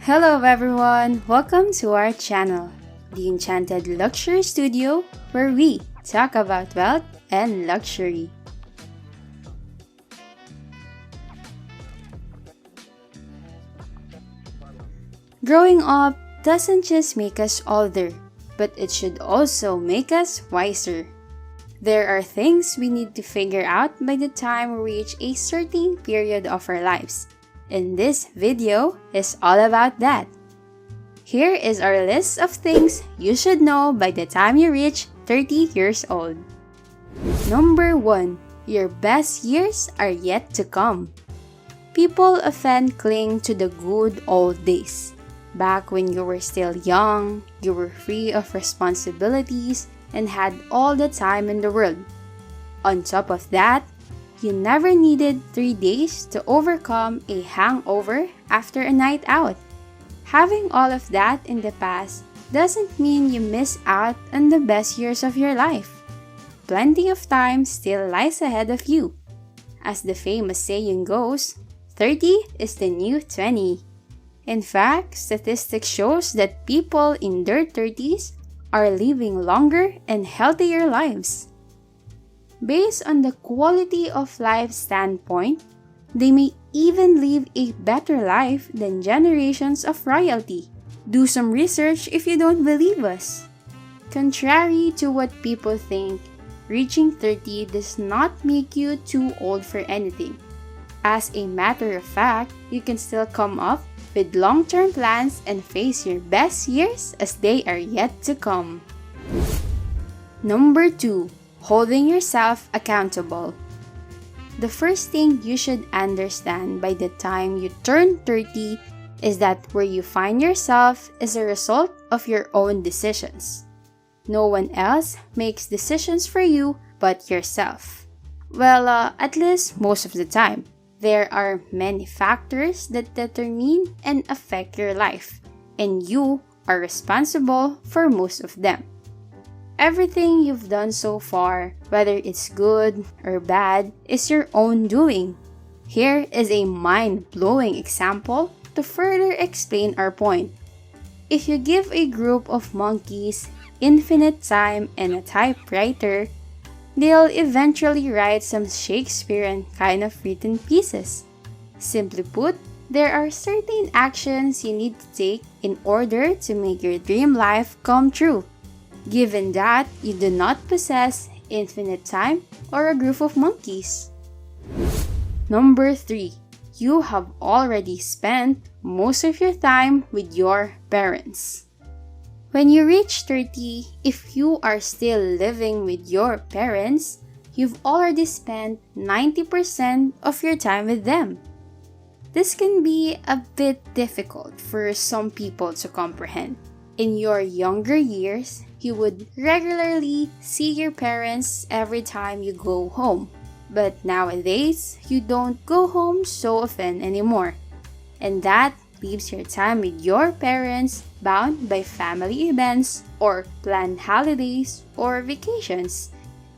Hello everyone! Welcome to our channel, the Enchanted Luxury Studio, where we talk about wealth and luxury. Growing up doesn't just make us older, but it should also make us wiser. There are things we need to figure out by the time we reach a certain period of our lives, and this video is all about that. Here is our list of things you should know by the time you reach 30 years old. Number 1. Your best years are yet to come. People often cling to the good old days. Back when you were still young, you were free of responsibilities, and had all the time in the world. On top of that, you never needed 3 days to overcome a hangover after a night out. Having all of that in the past doesn't mean you miss out on the best years of your life. Plenty of time still lies ahead of you. As the famous saying goes, 30 is the new 20. In fact, statistics shows that people in their 30s are living longer and healthier lives. Based on the quality of life standpoint, they may even live a better life than generations of royalty. Do some research if you don't believe us. Contrary to what people think, reaching 30 does not make you too old for anything. As a matter of fact, you can still come up with long-term plans and face your best years as they are yet to come. Number 2. Holding yourself accountable. The first thing you should understand by the time you turn 30 is that where you find yourself is a result of your own decisions. No one else makes decisions for you but yourself. Well, at least most of the time. There are many factors that determine and affect your life, and you are responsible for most of them. Everything you've done so far, whether it's good or bad, is your own doing. Here is a mind-blowing example to further explain our point. If you give a group of monkeys infinite time and a typewriter, they'll eventually write some Shakespearean kind of written pieces. Simply put, there are certain actions you need to take in order to make your dream life come true, given that you do not possess infinite time or a group of monkeys. Number 3. You have already spent most of your time with your parents. When you reach 30, if you are still living with your parents, you've already spent 90% of your time with them. This can be a bit difficult for some people to comprehend. In your younger years, you would regularly see your parents every time you go home. But nowadays, you don't go home so often anymore. And that leaves your time with your parents bound by family events or planned holidays or vacations,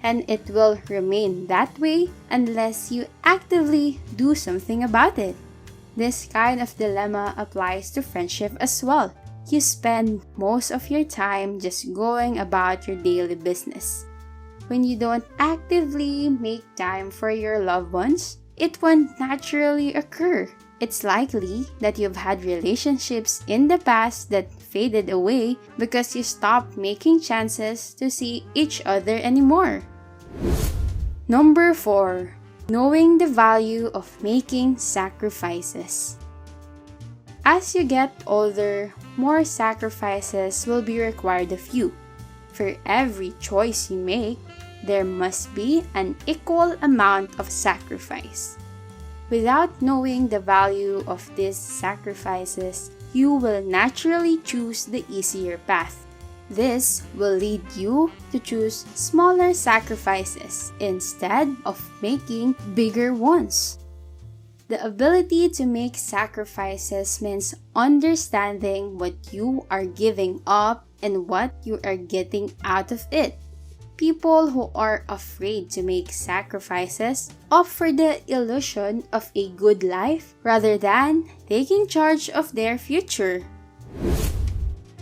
and it will remain that way unless you actively do something about it. This kind of dilemma applies to friendship as well. You spend most of your time just going about your daily business. When you don't actively make time for your loved ones, it won't naturally occur. It's likely that you've had relationships in the past that faded away because you stopped making chances to see each other anymore. Number 4. Knowing the value of making sacrifices. As you get older, more sacrifices will be required of you. For every choice you make, there must be an equal amount of sacrifice. Without knowing the value of these sacrifices, you will naturally choose the easier path. This will lead you to choose smaller sacrifices instead of making bigger ones. The ability to make sacrifices means understanding what you are giving up and what you are getting out of it. People who are afraid to make sacrifices opt for the illusion of a good life rather than taking charge of their future.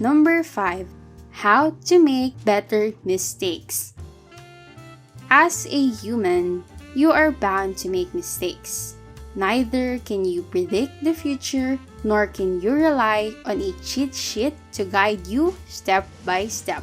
Number 5. How to make better mistakes. As a human, you are bound to make mistakes. Neither can you predict the future, nor can you rely on a cheat sheet to guide you step by step.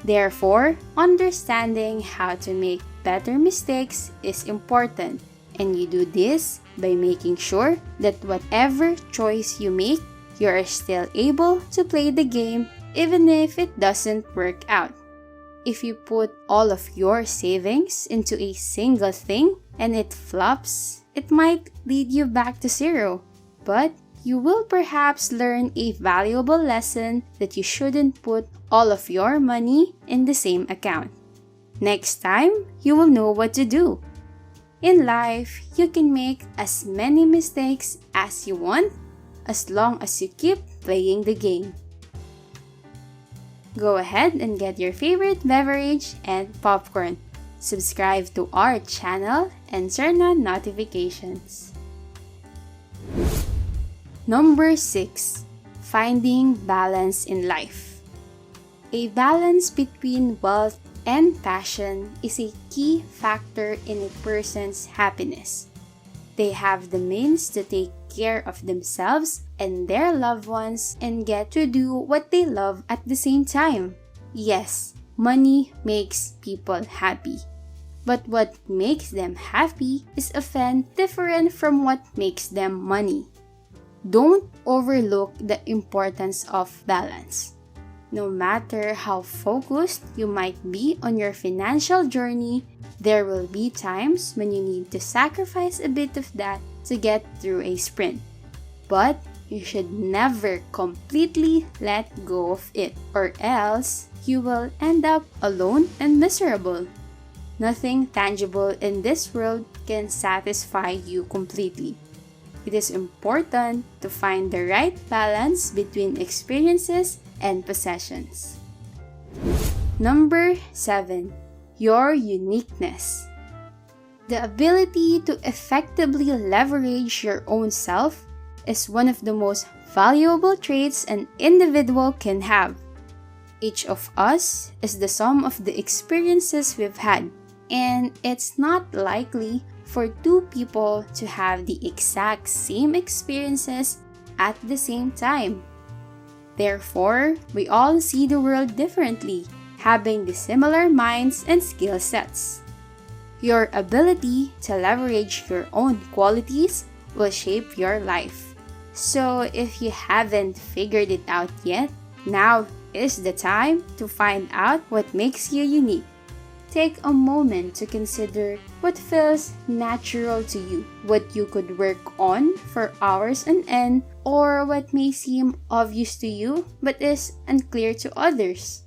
Therefore, understanding how to make better mistakes is important, and you do this by making sure that whatever choice you make, you are still able to play the game even if it doesn't work out. If you put all of your savings into a single thing and it flops, it might lead you back to zero. But you will perhaps learn a valuable lesson that you shouldn't put all of your money in the same account. Next time, you will know what to do. In life, you can make as many mistakes as you want as long as you keep playing the game. Go ahead and get your favorite beverage and popcorn. Subscribe to our channel and turn on notifications. Number 6. Finding balance in life. A balance between wealth and passion is a key factor in a person's happiness. They have the means to take care of themselves and their loved ones and get to do what they love at the same time. Yes, money makes people happy. But what makes them happy is often different from what makes them money. Don't overlook the importance of balance. No matter how focused you might be on your financial journey, there will be times when you need to sacrifice a bit of that to get through a sprint. But you should never completely let go of it, or else you will end up alone and miserable. Nothing tangible in this world can satisfy you completely. It is important to find the right balance between experiences and possessions. Number 7. Your uniqueness. The ability to effectively leverage your own self is one of the most valuable traits an individual can have. Each of us is the sum of the experiences we've had, and it's not likely for two people to have the exact same experiences at the same time. Therefore, we all see the world differently, having the similar minds and skill sets. Your ability to leverage your own qualities will shape your life. So if you haven't figured it out yet, now is the time to find out what makes you unique. Take a moment to consider what feels natural to you, what you could work on for hours on end, or what may seem obvious to you but is unclear to others.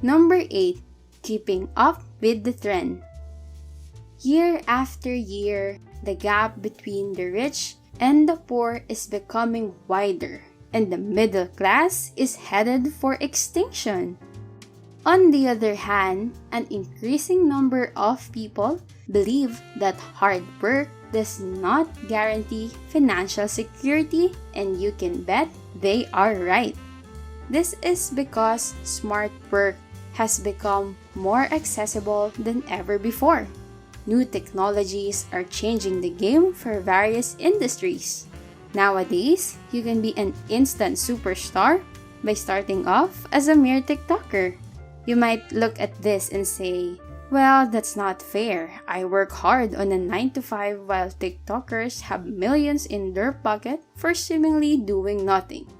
Number 8. Keeping up with the trend. Year after year, the gap between the rich and the poor is becoming wider, and the middle class is headed for extinction. On the other hand, an increasing number of people believe that hard work does not guarantee financial security, and you can bet they are right. This is because smart work has become more accessible than ever before. New technologies are changing the game for various industries. Nowadays, you can be an instant superstar by starting off as a mere TikToker. You might look at this and say, well, that's not fair. I work hard on a 9 to 5 while TikTokers have millions in their pocket for seemingly doing nothing.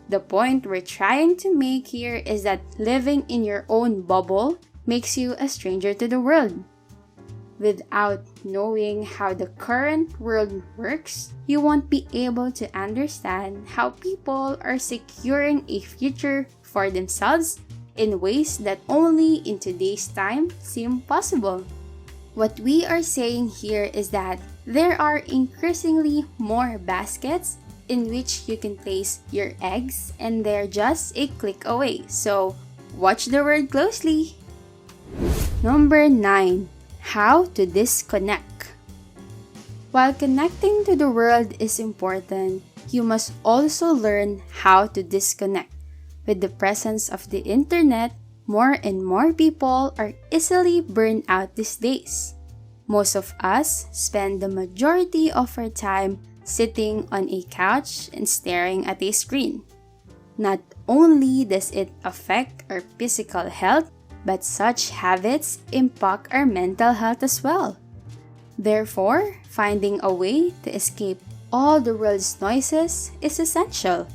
The point we're trying to make here is that living in your own bubble makes you a stranger to the world. Without knowing how the current world works, you won't be able to understand how people are securing a future for themselves in ways that only in today's time seem possible. What we are saying here is that there are increasingly more baskets in which you can place your eggs, and they're just a click away. So watch the word closely. Number 9. How to disconnect. While connecting to the world is important, you must also learn how to disconnect. With the presence of the internet, more and more people are easily burned out these days. Most of us spend the majority of our time sitting on a couch and staring at a screen. Not only does it affect our physical health, but such habits impact our mental health as well. Therefore, finding a way to escape all the world's noises is essential.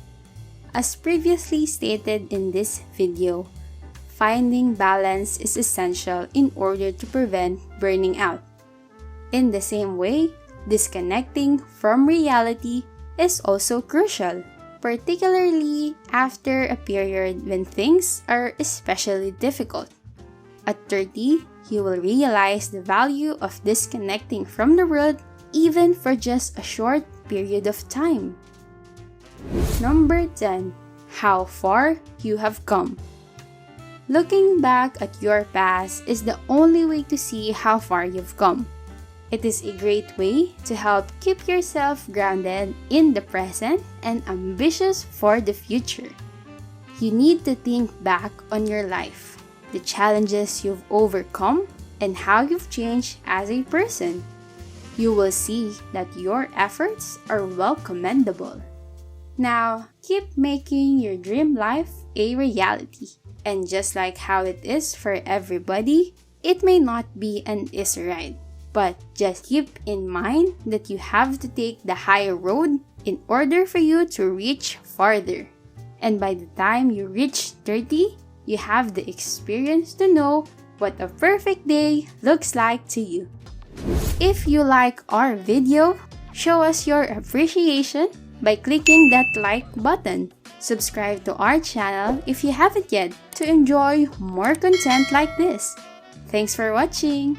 As previously stated in this video, finding balance is essential in order to prevent burning out. In the same way, disconnecting from reality is also crucial, particularly after a period when things are especially difficult. At 30, you will realize the value of disconnecting from the world even for just a short period of time. Number 10. How far you have come. Looking back at your past is the only way to see how far you've come. It is a great way to help keep yourself grounded in the present and ambitious for the future. You need to think back on your life, the challenges you've overcome, and how you've changed as a person. You will see that your efforts are well commendable. Now, keep making your dream life a reality. And just like how it is for everybody, it may not be an easy ride. But just keep in mind that you have to take the higher road in order for you to reach farther. And by the time you reach 30, you have the experience to know what a perfect day looks like to you. If you like our video, show us your appreciation by clicking that like button. Subscribe to our channel if you haven't yet to enjoy more content like this. Thanks for watching!